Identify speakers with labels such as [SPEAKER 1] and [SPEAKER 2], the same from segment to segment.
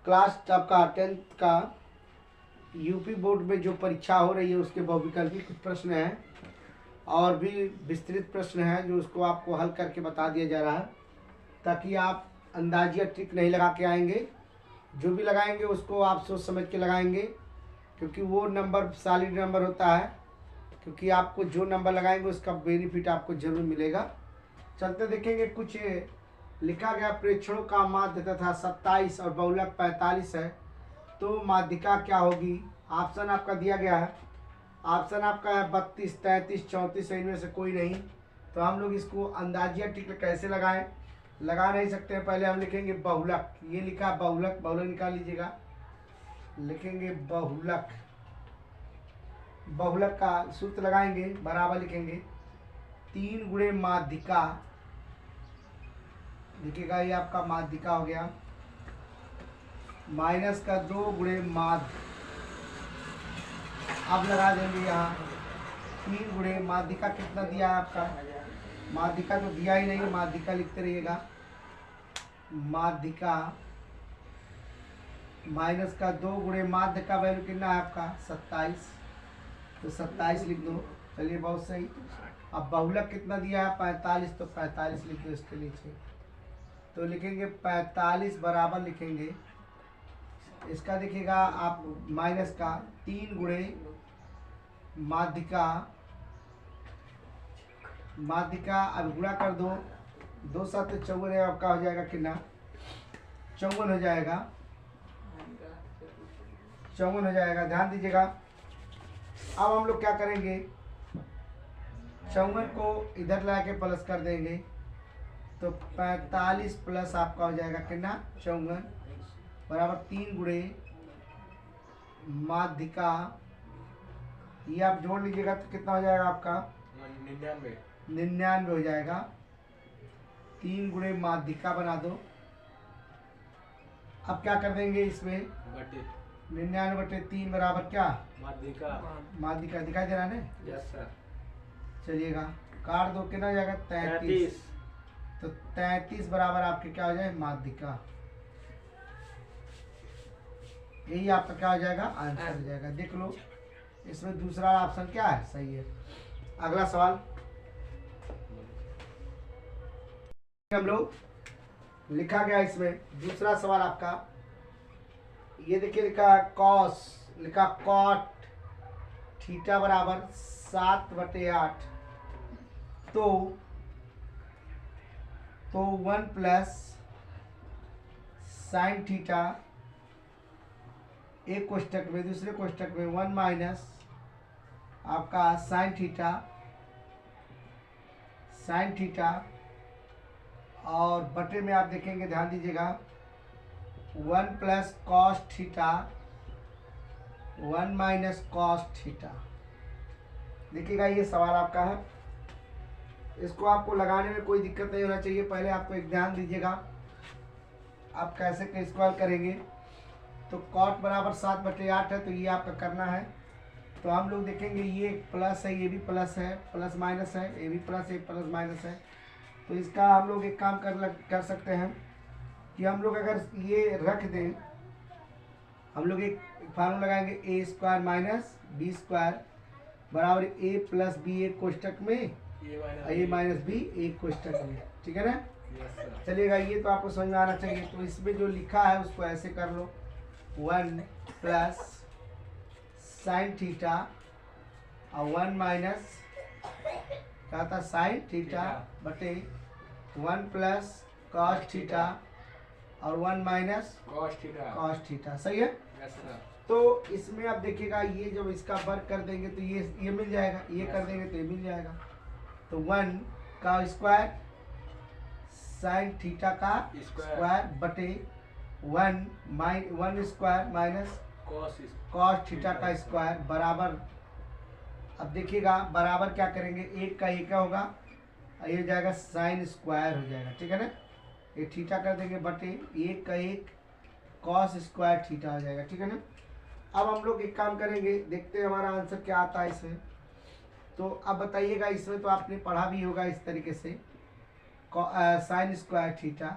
[SPEAKER 1] Class आपका 10th का UP board में जो परीक्षा हो रही है उसके बहुविकल्पी कुछ प्रश्न हैं और भी विस्तृत प्रश्न हैं जो उसको आपको हल करके बता दिया जा रहा है, ताकि आप अंदाजिया ट्रिक नहीं लगा के आएंगे। जो भी लगाएंगे उसको आप सोच समझ के लगाएंगे, क्योंकि वो नंबर सॉलिड नंबर होता है, क्योंकि आपको जो नंबर लगाएंगे उसका बेनिफिट आपको जरूर मिलेगा। चलते देखेंगे कुछ लिखा गया प्रेक्षणों का माध्य तथा 27 और बहुलक 45 है, तो माध्यिका क्या होगी। ऑप्शन आपका दिया गया है, ऑप्शन आपका है 32, 33, 34 है, इनमें से कोई नहीं। तो हम लोग इसको अंदाजिया टिक कैसे लगाएं, लगा नहीं सकते हैं। पहले हम लिखेंगे बहुलक, ये लिखा बहुलक, बहुलक निकाल लीजिएगा, लिखेंगे बहुलक। बहुलक का सूत्र लगाएंगे, बराबर लिखेंगे 3 गुणे माध्यिका, देखिएगा ये आपका माध्यिका हो गया, माइनस का 2 गुणे माध्य, अब लगा देंगे यहाँ 3 गुणे माध्यिका कितना दिया है आपका, माध्यिका तो दिया ही नहीं, माध्यिका लिखते रहिएगा। माध्यिका माइनस का 2 गुणे माध्य का वैल्यू कितना है आपका 27, तो 27 लिख दो। चलिए बहुत सही। अब बहुलक कितना दिया है 45, तो 45 लिख दो इसके नीचे। तो लिखेंगे 45 बराबर लिखेंगे, इसका देखिएगा आप माइनस का 3 गुणे माध्यिका, माध्यिका अब गुणा कर दो, 2 7 54 है, आपका हो जाएगा कितना 54 हो जाएगा, 54 हो जाएगा। ध्यान दीजिएगा, अब हम लोग क्या करेंगे, 54 को इधर ला के प्लस कर देंगे, तो 45 प्लस आपका हो जाएगा कितना 54 बराबर 3 गुणे माध्यिका, ये आप जोड़ लीजिएगा तो कितना हो जाएगा आपका 99 हो जाएगा। 3 गुणे माध्यिका बना दो। अब क्या कर देंगे इसमें 99/3 बराबर क्या माध्यिका दिखाई दे रहा है ना।
[SPEAKER 2] Yes sir.
[SPEAKER 1] चलिएगा काट दो, कितना हो जाएगा 33, तो 33 बराबर आपके क्या हो जाए माध्यिका, यही आपका क्या हो जाएगा आंसर हो जाएगा। देख लो इसमें दूसरा ऑप्शन क्या है, सही है। अगला सवाल हम लोग लिखा गया इसमें दूसरा सवाल आपका, ये देखिए लिखा कॉस, लिखा कॉट थीटा बराबर 7/8, तो 1 प्लस साइन थीटा, एक कोष्टक में, दूसरे कोष्टक में 1 माइनस आपका साइन थीटा, और बटे में आप देखेंगे, ध्यान दीजिएगा 1 plus cos theta, 1 minus cos theta. देखिएगा ये सवाल आपका है, इसको आपको लगाने में कोई दिक्कत नहीं होना चाहिए। पहले आपको एक ध्यान दीजिएगा आप कैसे इसको हल करेंगे। तो कॉट बराबर 7/8 है, तो ये आपका करना है। तो हम लोग देखेंगे ये प्लस है, ये भी प्लस है, प्लस माइनस है, ये भी प्लस है, प्लस माइनस है। तो इसका हम लोग एक काम कर सकते हैं कि हम लोग अगर ये रख दें, हम लोग एक फार्मूला लगाएंगे a² माइनस b² बराबर a प्लस बी एक कोष्टक में, a माइनस बी एक कोष्टक में, ठीक है ना। चलिएगा ये तो आपको समझ में आना चाहिए। तो इसमें जो लिखा है उसको ऐसे कर लो, 1 प्लस साइन थीटा और 1 माइनस क्या था साइन थीटा बटे 1 प्लस कॉस थीटा और 1 माइनस कॉस थीटा, सही है। तो इसमें आप देखिएगा ये जब इसका वर्ग कर देंगे तो ये मिल जाएगा, ये कर देंगे तो ये मिल जाएगा। तो 1 का स्क्वायर साइन थीटा का स्क्वायर बटे 1 स्क्वायर माइनस कॉस थीटा का स्क्वायर बराबर, अब देखिएगा बराबर क्या करेंगे, एक का एक होगा, ये हो जाएगा साइन स्क्वायर हो जाएगा, ठीक है ना। ये थीटा कर देंगे बटे एक का एक कॉस स्क्वायर थीटा हो जाएगा, ठीक है ना। अब हम लोग एक काम करेंगे, देखते हैं हमारा आंसर क्या आता है इसमें। तो अब बताइएगा, इसमें तो आपने पढ़ा भी होगा इस तरीके से, sine square theta,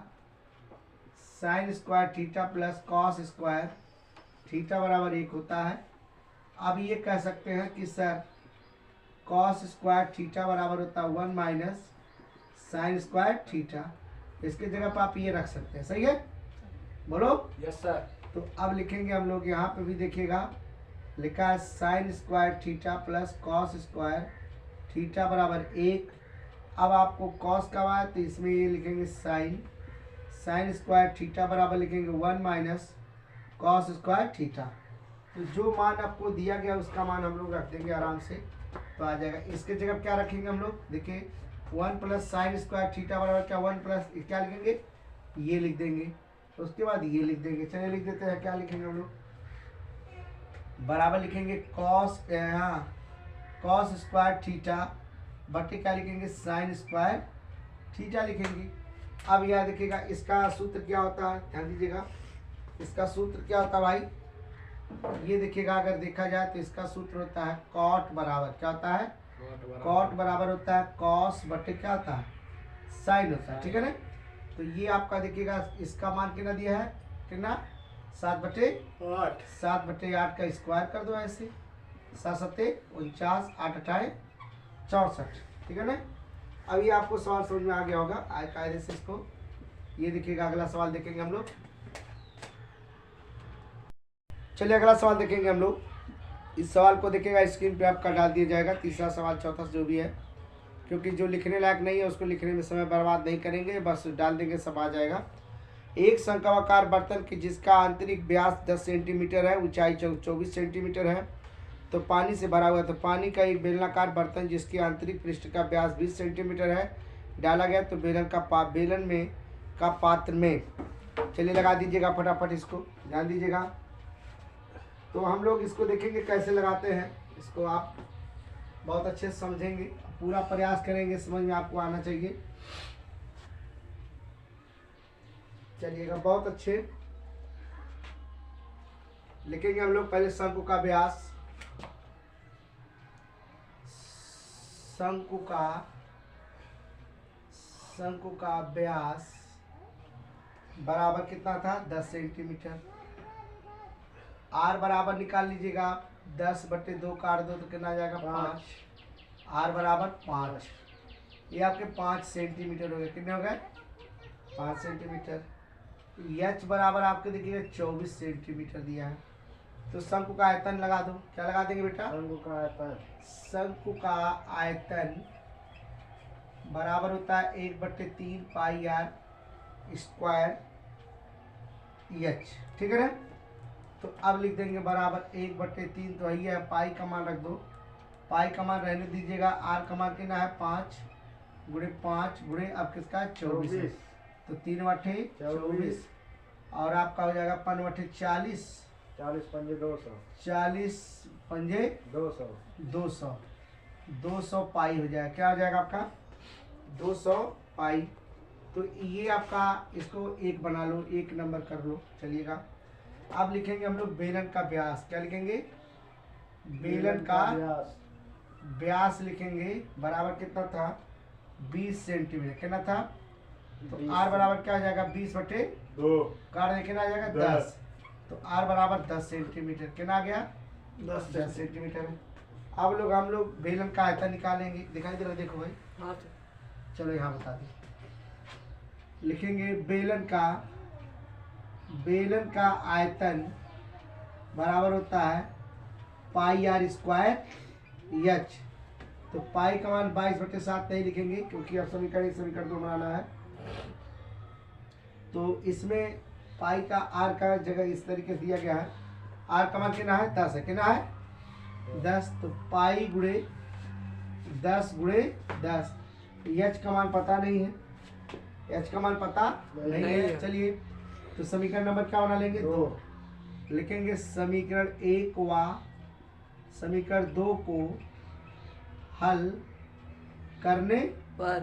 [SPEAKER 1] sine square theta plus cos square theta बराबर 1 होता है। अब ये कह सकते हैं कि सर कॉस स्क्वायर थीटा बराबर होता है 1 माइनस साइन स्क्वायर थीटा। इसकी जगह पर आप ये रख सकते हैं, सही है, बोलो।
[SPEAKER 2] Yes sir.
[SPEAKER 1] तो अब लिखेंगे हम लोग, यहाँ पे भी देखिएगा लिखा है sine square theta plus cos square theta बराबर 1। अब आपको कॉस का है तो इसमें ये लिखेंगे साइन स्क्वायर थीटा बराबर लिखेंगे 1 माइनस कॉस स्क्वायर थीटा। तो जो मान आपको दिया गया उसका मान हम लोग रख देंगे आराम से, तो आ जाएगा। इसके जगह क्या रखेंगे हम लोग, देखिए 1 प्लस साइन स्क्वायर थीटा बराबर क्या 1 प्लस क्या लिखेंगे, ये लिख देंगे। तो उसके बाद ये लिख देंगे, चलिए लिख देते हैं, क्या लिखेंगे हम लोग, बराबर लिखेंगे कॉस कॉस स्क्वायर थीटा बटे क्या लिखेंगे साइन स्क्वायर थीटा लिखेंगे। अब यह देखिएगा इसका सूत्र क्या होता है, ध्यान दीजिएगा इसका सूत्र क्या होता है भाई, ये देखिएगा अगर देखा जाए तो इसका सूत्र होता है कॉट बराबर क्या होता है, कॉट बराबर होता है कॉस बटे क्या होता है साइन होता है, ठीक है ना। तो ये आपका देखिएगा इसका मान कितना दिया है, कितना 7/8, 7/8 का स्क्वायर कर दो ऐसे, 7×7 = 49, 8×8 = 64, ठीक है ना। अब ये आपको सवाल समझ में आ गया होगा कायदे से इसको। ये देखिएगा अगला सवाल देखेंगे हम लोग, चलिए अगला सवाल देखेंगे हम लोग। इस सवाल को देखिएगा स्क्रीन पे आपका डाल दिया जाएगा, तीसरा सवाल चौथा जो भी है, क्योंकि जो लिखने लायक नहीं है उसको लिखने में समय बर्बाद नहीं करेंगे, बस डाल देंगे सब आ जाएगा। एक शंक्वाकार बर्तन की जिसका आंतरिक व्यास 10 सेंटीमीटर है, ऊंचाई 24 सेंटीमीटर है, तो पानी से भरा हुआ है। तो पानी का एक बेलनाकार बर्तन जिसकी आंतरिक पृष्ठ का व्यास 20 सेंटीमीटर है डाला गया, तो बेलन में का पात्र में, चलिए लगा दीजिएगा फटाफट इसको, ध्यान दीजिएगा। तो हम लोग इसको देखेंगे कैसे लगाते हैं, इसको आप बहुत अच्छे से समझेंगे, पूरा प्रयास करेंगे, समझ में आपको आना चाहिए। चलिएगा बहुत अच्छे लिखेंगे हम लोग। पहले शंकु का व्यास, शंकु का व्यास बराबर कितना था 10 सेंटीमीटर। आर बराबर निकाल लीजिएगा, 10/2 काट दो तो कितना आ जाएगा 5, आर बराबर 5, ये आपके 5 सेंटीमीटर हो गए, कितने हो गए 5 सेंटीमीटर। एच बराबर आपके देखिएगा 24 सेंटीमीटर दिया है। तो शंकु का आयतन लगा दो, क्या लगा देंगे बेटा, शंकु का आयतन बराबर होता है 1/3 पाई आर स्क्वायर एच, ठीक है ना। तो अब लिख देंगे बराबर 1/3, तो यही है, पाई का मान रख दो, पाई का मान रहने दीजिएगा, आर का मान कितना है 5 × 5 × अब किसका है 24, तो 3/24 और आपका हो जाएगा 5/40, 200 पाई हो जाएगा, क्या हो जाएगा आपका 200 पाई। तो ये आपका इसको 1 बना लो, 1 नंबर कर लो, चलिएगा। अब लिखेंगे हम लोग बेलन का व्यास, क्या लिखेंगे, बेलन का व्यास लिखेंगे बराबर कितना था 20 सेंटीमीटर, कितना था, तो आर बराबर क्या हो जाएगा 20/2 काट कितना आ जाएगा 10, तो आर बराबर 10 सेंटीमीटर, कितना आ गया 10 सेंटीमीटर। अब हम लोग बेलन का आयतन निकालेंगे, दिखाई दे रहा, देखो भाई,
[SPEAKER 2] हाँ
[SPEAKER 1] चलो यहाँ बता दें, लिखेंगे बेलन का आयतन बराबर होता है पाई आर स्क्वायर एच। तो पाई का मान 22/7 नहीं लिखेंगे क्योंकि अब समीकरण 2 बनाना है, तो इसमें पाई का आर का जगह इस तरीके से दिया गया है, आर का मान कितना है 10 है, कितना है 10, तो पाई × 10 × 10, एच का मान पता नहीं है, एच का मान पता नहीं है। चलिए तो समीकरण नंबर क्या बना लेंगे 2, लिखेंगे समीकरण 1 व समीकरण 2 को हल करने पर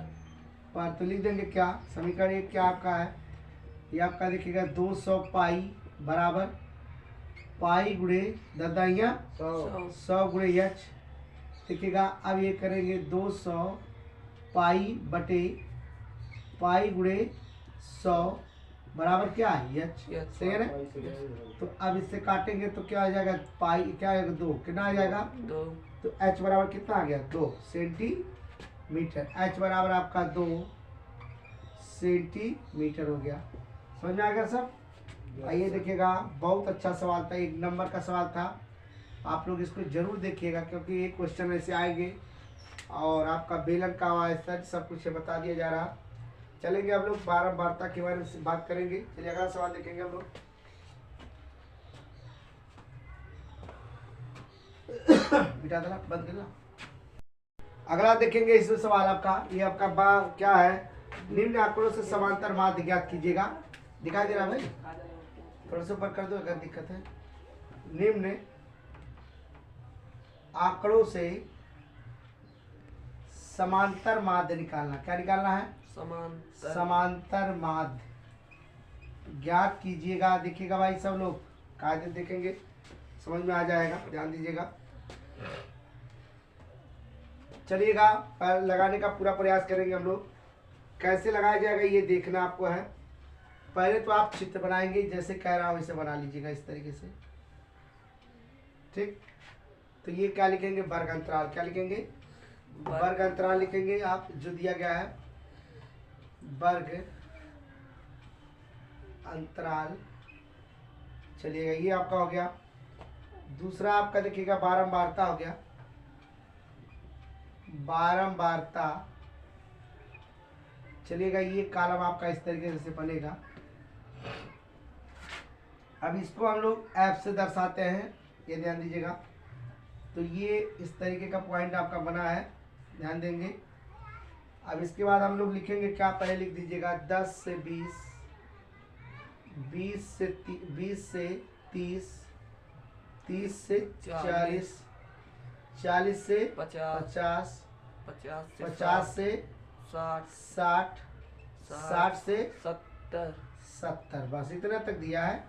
[SPEAKER 1] तो लिख देंगे क्या, समीकरण 1 क्या आपका है, ये आपका देखिएगा 200 पाई बराबर पाई × 100 × एच, देखिएगा। अब ये करेंगे 200 पाई बटे पाई × 100 बराबर क्या है एच, सही है ना। तो अब इससे काटेंगे तो क्या आ जाएगा, पाई क्या आएगा 2, कितना आ जाएगा
[SPEAKER 2] 2।
[SPEAKER 1] तो एच बराबर कितना आ गया 2 सेंटीमीटर। एच बराबर आपका 2 सेंटीमीटर हो गया। समझ में आ गया सब। आइए देखिएगा, बहुत अच्छा सवाल था, 1 नंबर का सवाल था। आप लोग इसको जरूर देखिएगा क्योंकि ये क्वेश्चन ऐसे आएंगे और आपका बेलन का आवाज सब कुछ बता दिया जा रहा। चलेंगे हम लोग बारंबारता के बारे में बात करेंगे। चलिए अगला सवाल देखेंगे हम लोग। बिटा देना, बंद करना। अगला देखेंगे इसमें सवाल आपका, ये आपका क्या है, निम्न आंकड़ों से समांतर माध्य ज्ञात कीजिएगा। दिखाई दे रहा भाई, थोड़ा सा ऊपर कर दो अगर दिक्कत है। निम्न आंकड़ों से समांतर माध्य निकालना, क्या निकालना है, समांतर माध्य ज्ञात कीजिएगा। देखिएगा भाई सब लोग कायदे देखेंगे, समझ में आ जाएगा, ध्यान दीजिएगा। चलिएगा लगाने का पूरा प्रयास करेंगे हम लोग। कैसे लगाया जाएगा ये देखना आपको है। पहले तो आप चित्र बनाएंगे, जैसे कह रहा हूँ वैसे बना लीजिएगा इस तरीके से, ठीक। तो ये क्या लिखेंगे, वर्ग अंतराल, क्या लिखेंगे, वर्ग अंतराल लिखेंगे आप, जो दिया गया है वर्ग अंतराल। चलिएगा ये आपका हो गया। दूसरा आपका देखिएगा बारंबारता हो गया, बारंबारता। चलिएगा ये कॉलम आपका इस तरीके से बनेगा। अब इसको हम लोग एफ से दर्शाते हैं, ये ध्यान दीजिएगा। तो ये इस तरीके का पॉइंट आपका बना है, ध्यान देंगे। अब इसके बाद हम लोग लिखेंगे क्या, पहले लिख दीजिएगा 10 से 20, 20 से 30, 30 से 40, 40 से 50, 50 से 60, 60 से 70। बस इतना तक दिया है,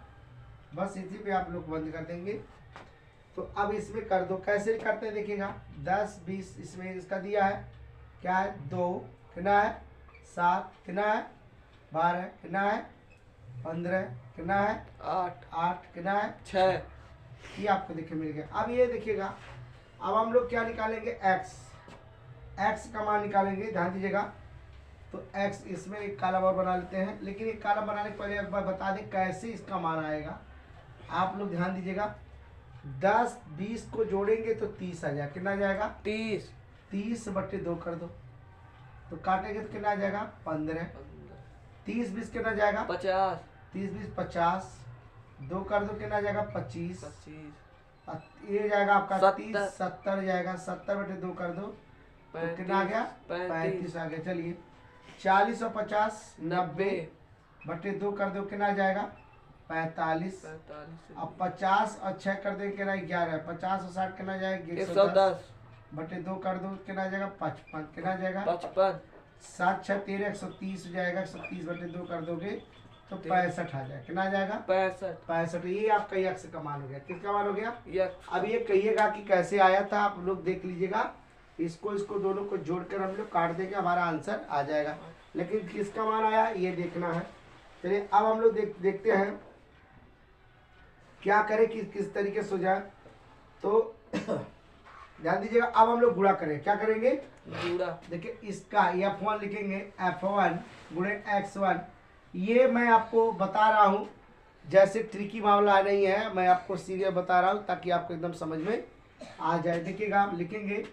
[SPEAKER 1] बस इसी पे आप लोग बंद कर देंगे। तो अब इसमें कर दो, कैसे करते हैं देखिएगा। 10 20 इसमें इसका दिया है, क्या है 2, कितना है 7, कितना है 12, कितना है 15, कितना है 8, कितना है 6। ये आपको देखिए मिल गया। अब ये देखिएगा, अब हम लोग क्या निकालेंगे, x का मान निकालेंगे, ध्यान दीजिएगा। तो x, इसमें एक कॉलम और बना लेते हैं, लेकिन एक कॉलम बनाने के पहले एक बार बता दें कैसे इसका मान आएगा। आप लोग ध्यान दीजिएगा, 10 20 को जोड़ेंगे तो 30 आ जाएगा, कितना आ जाएगा 30 बटे 2 कर दो, तो काटेंगे तो कितना आ जाएगा 15। 30 20 कितना जाएगा 50, 30 20 50, 2 कर दो कितना जाएगा 25। ये जाएगा आपका 30 70 जाएगा, 70 बटे 2 कर दो तो कितना आ गया 35 आ गया। चलिए 40 और 50 90 बटे 2 कर दो कितना जाएगा 45। अब 50 और 6 कर दे कितना 11, 50 और 60 कितना जाएगा 110 बटे 2 कर दो कितना जाएगा 55, कितना जाएगा 55। 7 6 13 130 हो जाएगा, 130 बटे 2 कर दोगे तो 65 आ जाएगा, कितना आ जाएगा 65। ये आपका यक्ष का मान हो गया। किसका मान हो गया, अब ये कहिएगा कि कैसे आया था, आप लोग देख लीजिएगा। इसको दोनों को जोड़कर हम लोग काट देंगे, हमारा आंसर आ जाएगा। लेकिन किसका मान आया ये देखना है। चलिए अब हम लोग देखते हैं क्या करें कि किस तरीके से हो जाए। तो ध्यान दीजिएगा, अब हम लोग गुणा करें, क्या करेंगे गुणा। देखिए इसका F1 लिखेंगे, F1 गुणे X1। ये मैं आपको बता रहा हूँ, जैसे ट्रिकी मामला नहीं है, मैं आपको सीरियल बता रहा हूँ ताकि आपको एकदम समझ में आ जाए। देखिएगा आप लिखेंगे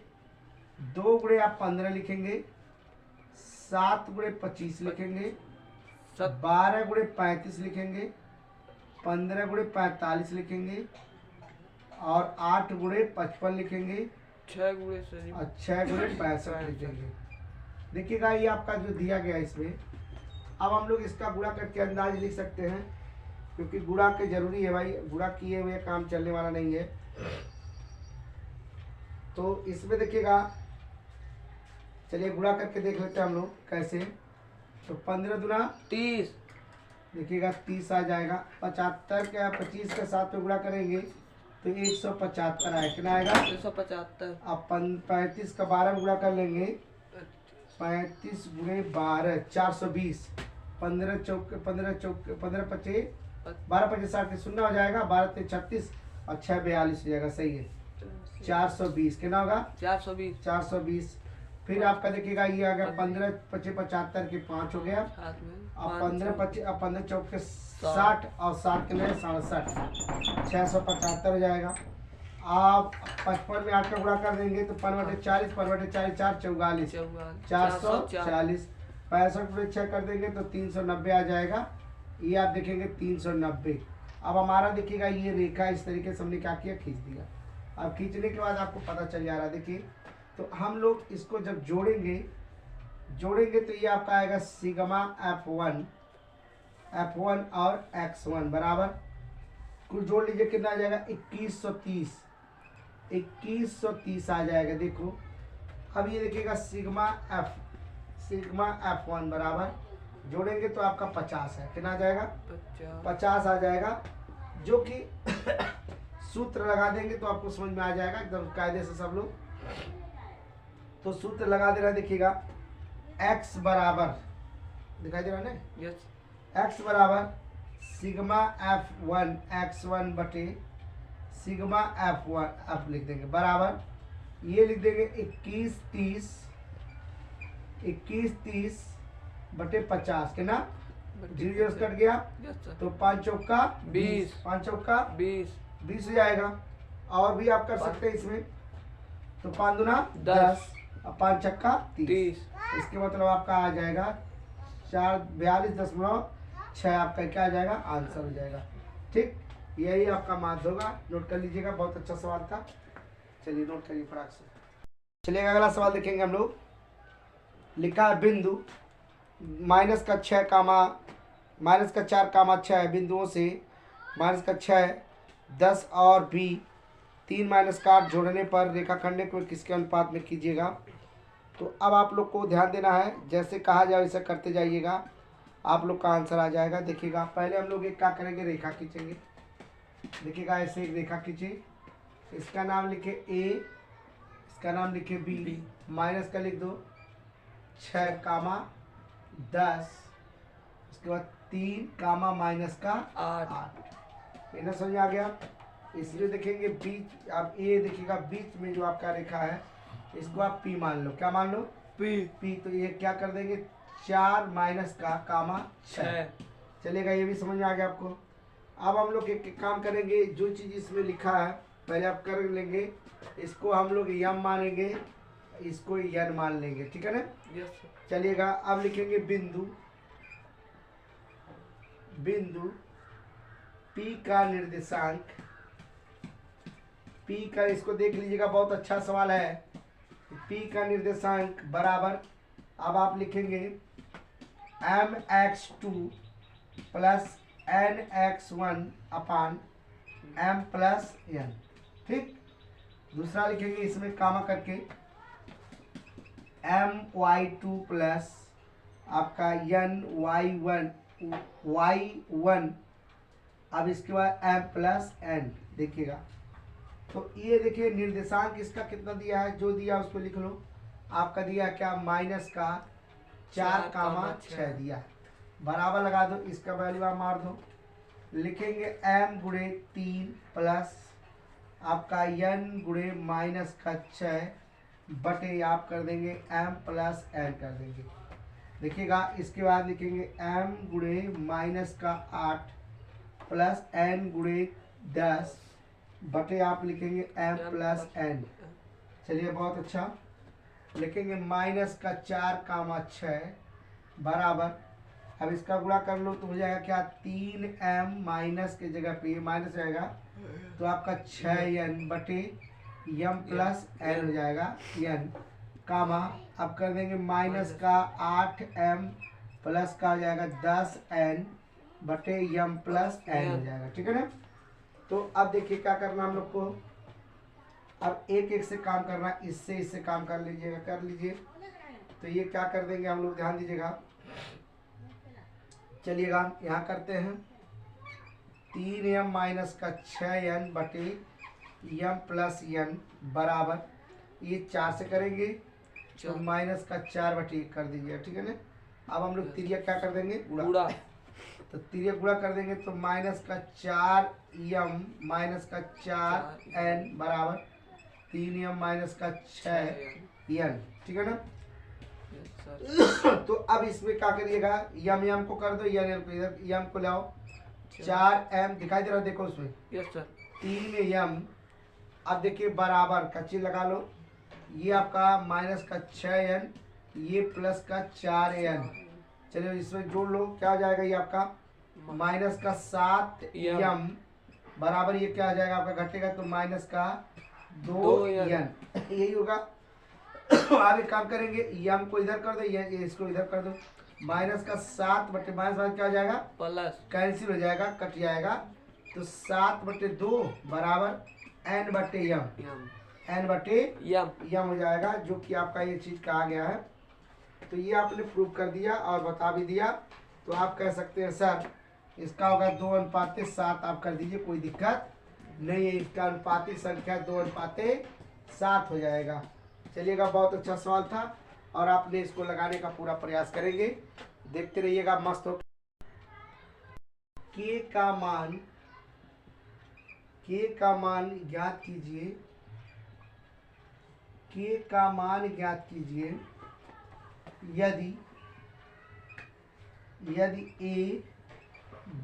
[SPEAKER 1] 2 गुणे आप 15 लिखेंगे, 7 गुणे 25 लिखेंगे, 12 गुणे 35 लिखेंगे, 15 गुणे 45 लिखेंगे और 8 गुणे 55 लिखेंगे, 6 गुणे 65 लिखेंगे। देखिएगा ये आपका जो दिया गया इसमें, अब हम लोग इसका गुणा करके अंदाज लिख सकते हैं, क्योंकि गुणा के जरूरी है भाई, गुणा किए हुए काम चलने वाला नहीं है। तो इसमें देखिएगा, चलिए गुणा करके देख लेते हैं हम लोग कैसे। तो 15 दूना 30, देखिएगा 30 आ जाएगा। 75 का 25 के साथ में गुणा करेंगे तो 175 आएगा, कितना आएगा 175। अब 35 का 12 गुणा कर लेंगे, 35 गुणे 12 420, 15 25 12 25 60 शून्य हो जाएगा, 12 3 36 और 6 42 हो जाएगा। सही है, 420 कितना होगा? 420। फिर आपका देखिएगा ये आ गया 15 25 75 के 5 हो गया। अब 15 25 अब 15 चौक के 60 और 60 के लिए 67 675 हो जाएगा। आप 55 में 8 का गुणा कर देंगे तो 5/40 5/4 4 44 440। 65 में 6 कर देंगे तो 390 आ जाएगा। ये आप देखेंगे 390। अब हमारा देखिएगा ये रेखा इस तरीके से हमने क्या किया, खींच दिया। अब खींचने के बाद आपको पता चल जा रहा है, देखिए तो हम लोग इसको जब जोड़ेंगे तो ये आपका आएगा सिग्मा F1 और X1 बराबर, कुल जोड़ लीजिए कितना आ जाएगा 2130 आ जाएगा। देखो अब ये देखिएगा सिग्मा F1 बराबर जोड़ेंगे तो आपका 50 है, कितना आ जाएगा 50 आ जाएगा, जो कि सूत्र लगा देंगे तो आपको समझ में आ जाएगा एकदम कायदे से सब लोग। तो सूत्र लगा दे रहा है, देखिएगा x बराबर दिखाई दे रहा है ना,
[SPEAKER 2] यस,
[SPEAKER 1] x बराबर सिग्मा F1 X1 बटे सिग्मा F लिख देंगे बराबर, ये लिख देंगे 2130 बटे 50 के ना, 0 कट गया तो 5 चौका 20 5 चौका 20 हो जाएगा। और भी आप कर सकते हैं इसमें, तो 5 दूना 10 और 5 छक्का 30। इसके मतलब आपका आ जाएगा 42.6 आपका क्या आ जाएगा, आंसर हो जाएगा। ठीक, यही आपका मार्क्स होगा, नोट कर लीजिएगा। बहुत अच्छा सवाल था, चलिए नोट करिए फटाक से। चलिए अगला सवाल देखेंगे हम लोग। लिखा है बिंदु -4 कामा 6 बिंदुओं से -6 10 और b 3 का 8 जोड़ने पर रेखाखंड को किसके अनुपात में कीजिएगा। तो अब आप लोग को ध्यान देना है, जैसे कहा जाए वैसे करते जाइएगा, आप लोग का आंसर आ जाएगा। देखिएगा पहले हम लोग एक क्या करेंगे, रेखा खींचेंगे। देखिएगा ऐसे एक रेखा खींचे, इसका नाम लिखे a, इसका नाम लिखे b, माइनस का लिख दो 6 कामा 10, उसके बाद 3 कामा माइनस का 8। इतना समझ आ गया। इसलिए देखेंगे बीच, आप ए देखिएगा बीच में जो आपका रेखा है इसको आप पी मान लो। क्या मान लो, पी। तो ये क्या कर देंगे 4 माइनस का कामा 6 चलेगा, ये भी समझ में आ गया आपको। अब हम लोग एक काम करेंगे, जो चीज़ इसमें लिखा है पहले आप कर लेंगे, इसको हम लोग यम मानेंगे, इसको यन मान लेंगे, ठीक है ना। चलिएगा अब लिखेंगे बिंदु P का निर्देशांक, P का, इसको देख लीजिएगा बहुत अच्छा सवाल है। P का निर्देशांक बराबर, अब आप लिखेंगे mx2 प्लस nx1 अपान m प्लस n। ठीक, दूसरा लिखेंगे इसमें कामा करके my2 प्लस आपका y1 अब इसके बाद m प्लस n। देखिएगा तो ये देखिए निर्देशांक इसका कितना दिया है, जो दिया उसको लिख लो। आपका दिया क्या, माइनस का 4 कामा 6 दिया, बराबर लगा दो, इसका वैल्यू आप मार दो। लिखेंगे m गुणे 3 प्लस आपका n गुणे माइनस का 6 बटे आप कर देंगे m प्लस n कर देंगे। देखिएगा इसके बाद लिखेंगे m गुणे माइनस का 8 प्लस n गुणे 10 बटे आप लिखेंगे m प्लस n। चलिए बहुत अच्छा, लिखेंगे माइनस का 4 कामा 6 बराबर, अब इसका गुणा कर लो तो हो जाएगा क्या, 3m माइनस के जगह पे माइनस रहेगा तो आपका 6n बटे m प्लस n हो जाएगा, n कामा अब कर देंगे माइनस का 8m प्लस का हो जाएगा 10n बटे m प्लस n हो जाएगा, ठीक है ना। तो अब देखिए क्या करना हम लोग को, अब एक एक से काम करना, इससे काम कर लीजिए। तो ये क्या कर देंगे हम लोग, ध्यान दीजिएगा। चलिएगा यहाँ करते हैं 3m माइनस का 6n बटे m प्लस n बराबर, ये 4 से करेंगे तो माइनस का 4 बटे 1 कर दीजिए, ठीक है ना। अब हम लोग तिरिया क्या कर देंगे,
[SPEAKER 2] गुड़ा।
[SPEAKER 1] तो तिरिया गुणा कर देंगे तो माइनस का 4m माइनस का 4n बराबर 3m माइनस का 6n, ठीक है ना।
[SPEAKER 2] Yes sir.
[SPEAKER 1] तो अब इसमें क्या करिएगा, यम यम को कर दो, यन को इधर यम को लाओ, 4m दिखाई दे रहा है, देखो उसमें
[SPEAKER 2] यस सर।
[SPEAKER 1] 3 में यम, अब देखिए बराबर का चिन्ह लगा लो, ये आपका माइनस का 6n, ये प्लस का 4n, चलिए इसमें जोड़ लो, क्या हो जाएगा, ये आपका माइनस का 7m बराबर ये क्या आ जाएगा आपका, घटेगा तो माइनस का 2n, यही होगा। आगे काम करेंगे, यम को इधर कर दो, ये इसको इधर कर दो, माइनस का 7 बटे माइनस क्या हो जाएगा,
[SPEAKER 2] प्लस,
[SPEAKER 1] कैंसिल हो जाएगा, कट जाएगा, तो 7/2 बराबर n बटे यम, n बटे यम हो जाएगा, जो कि आपका ये चीज कहा गया है। तो ये आपने प्रूव कर दिया और बता भी दिया, तो आप कह सकते हैं सर इसका होगा 2:7 आप कर दीजिए, कोई दिक्कत नहीं है, इसका अनुपाती संख्या 2:7 हो जाएगा। चलिएगा, बहुत अच्छा सवाल था और आपने इसको लगाने का पूरा प्रयास करेंगे, देखते रहिएगा, मस्त हो। के का मान ज्ञात कीजिए, के का मान ज्ञात कीजिए यदि a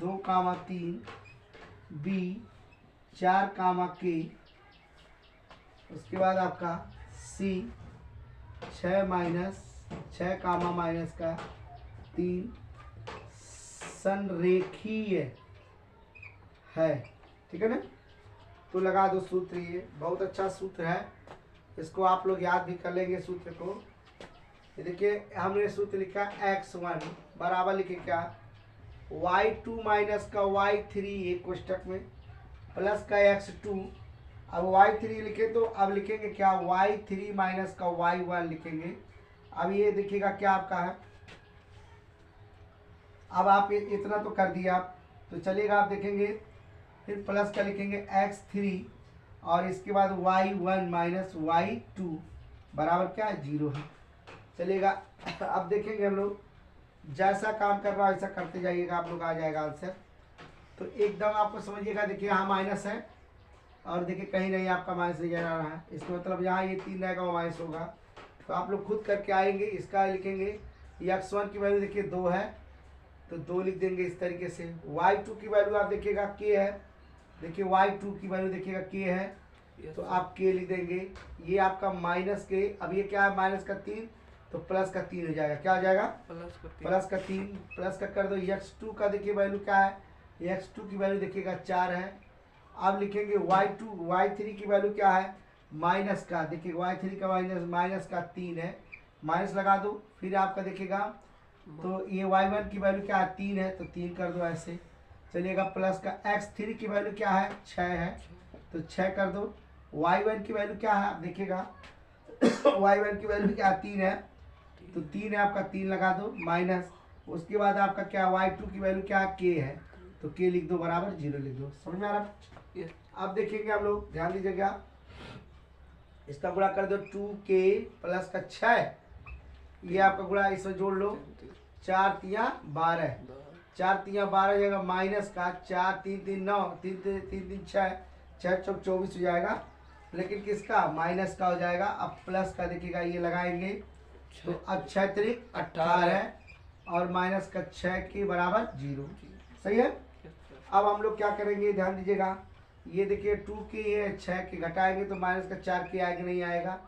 [SPEAKER 1] 2,3 b 4, उसके बाद आपका c 6 माइनस का 3 संरेखीय है, ठीक है ना। तो लगा दो सूत्र, ये बहुत अच्छा सूत्र है, इसको आप लोग याद भी कर लेंगे सूत्र को। देखिए हमने सूत्र लिखा x1 बराबर लिखे क्या, y2 माइनस का y3 एक कोष्टक में प्लस का x2, अब y3 लिखे तो अब लिखेंगे क्या, y3 माइनस का y1 लिखेंगे। अब ये देखिएगा क्या आपका है, अब आप इतना तो कर दिया आप, तो चलिएगा आप देखेंगे, फिर प्लस का लिखेंगे x3 और इसके बाद y1 माइनस y2 बराबर क्या है, 0 है। चलिएगा, अब देखेंगे हम लोग, जैसा काम कर रहा है वैसा करते जाइएगा, आप लोग आ जाएगा आंसर। तो एकदम आपको समझिएगा, देखिए यहाँ माइनस है और देखिए कहीं नहीं आपका माइनस नहीं जा रहा है, इसका मतलब यहाँ ये 3 रहेगा वो माइनस होगा, तो आप लोग खुद करके आएंगे। इसका लिखेंगे x1 की वैल्यू देखिए 2 है, तो 2 लिख देंगे इस तरीके से। y2 की वैल्यू आप देखिएगा k है, देखिए y2 की वैल्यू देखिएगा k है, तो आप k लिख देंगे। ये आपका माइनस के, अब ये क्या है, माइनस का 3, तो प्लस का 3 हो जाएगा, क्या हो जाएगा, प्लस का 3, प्लस का कर दो। x2 का देखिए वैल्यू क्या है, x2 की वैल्यू देखिएगा 4 है। अब लिखेंगे y3 की वैल्यू क्या है, माइनस का, देखिए y3 का माइनस का 3 है, माइनस लगा दो। फिर आपका देखिएगा तो ये y1 की वैल्यू क्या है, 3 है, तो 3 कर दो ऐसे। चलिएगा, प्लस का x3 की वैल्यू क्या है, 6 है, तो 6 कर दो। y1 की वैल्यू क्या है, आप देखिएगा y1 की वैल्यू क्या है, 3 है, तो 3 है आपका, 3 लगा दो माइनस। उसके बाद आपका क्या, y2 की वैल्यू क्या है, k है, तो k लिख दो बराबर 0 लिख दो। समझ में आ रहा है। अब देखेंगे हम लोग, ध्यान दीजिएगा, इसका गुणा कर दो 2k प्लस का 6, ये आपका गुणा इसमें जोड़ लो, 4 तिया 12, 4 तिया 12 जाएगा, माइनस का 4 3 3 9 3 3 3 6 6 चौक 24 हो जाएगा, लेकिन किसका, माइनस का हो जाएगा। अब प्लस का देखिएगा ये लगाएंगे, तो अब 6 त्रिक 18 और माइनस का 6 के बराबर 0, सही है। अब हम लोग क्या करेंगे, ध्यान दीजिएगा, ये देखिए 2 के ये 6 के घटाएंगे तो माइनस का 4 के आएगा, नहीं आएगा,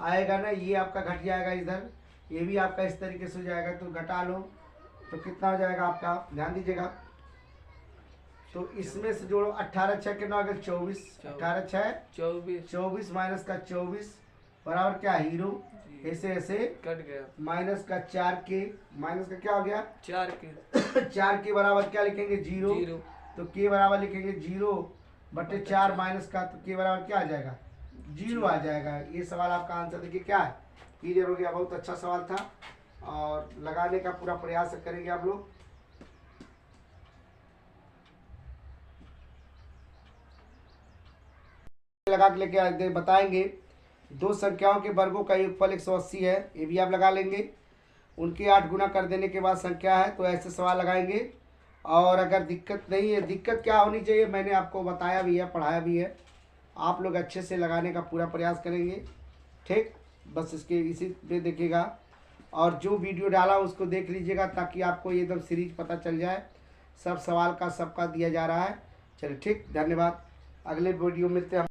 [SPEAKER 1] आएगा ना, ये आपका घट जाएगा इधर, ये भी आपका इस तरीके से हो जाएगा, तो घटा लो, तो कितना हो जाएगा आपका, ध्यान दीजिएगा, तो इसमें से जोड़ो 18 6 कितना हो गया, 24, 18 6 24 माइनस का 24 बराबर क्या, हीरो, ऐसे ऐसे
[SPEAKER 2] कट गया,
[SPEAKER 1] माइनस का 4 के, माइनस का क्या हो गया,
[SPEAKER 2] 4 के
[SPEAKER 1] 4 के बराबर क्या लिखेंगे, 0, तो के बराबर लिखेंगे 0/4 माइनस का, तो के बराबर क्या आ जाएगा, 0 आ जाएगा। ये सवाल आपका आंसर देखिए क्या है, क्लियर हो गया, बहुत अच्छा सवाल था और लगाने का पूरा प्रयास करेंगे आप लोग। लगा के लेके बताएंगे, दो संख्याओं के वर्गों का योगफल 180 है, ये भी आप लगा लेंगे। उनकी 8 गुना कर देने के बाद संख्या है, तो ऐसे सवाल लगाएंगे। और अगर दिक्कत नहीं है, दिक्कत क्या होनी चाहिए मैंने आपको बताया भी है, पढ़ाया भी है, आप लोग अच्छे से लगाने का पूरा प्रयास करेंगे। ठीक, बस इसके इसी पे देखिएगा और जो वीडियो डाला उसको देख लीजिएगा ताकि आपको एकदम सीरीज पता चल जाए। सब सवाल का सबका दिया जा रहा है। चलिए ठीक, धन्यवाद। अगले वीडियो मिलते हैं।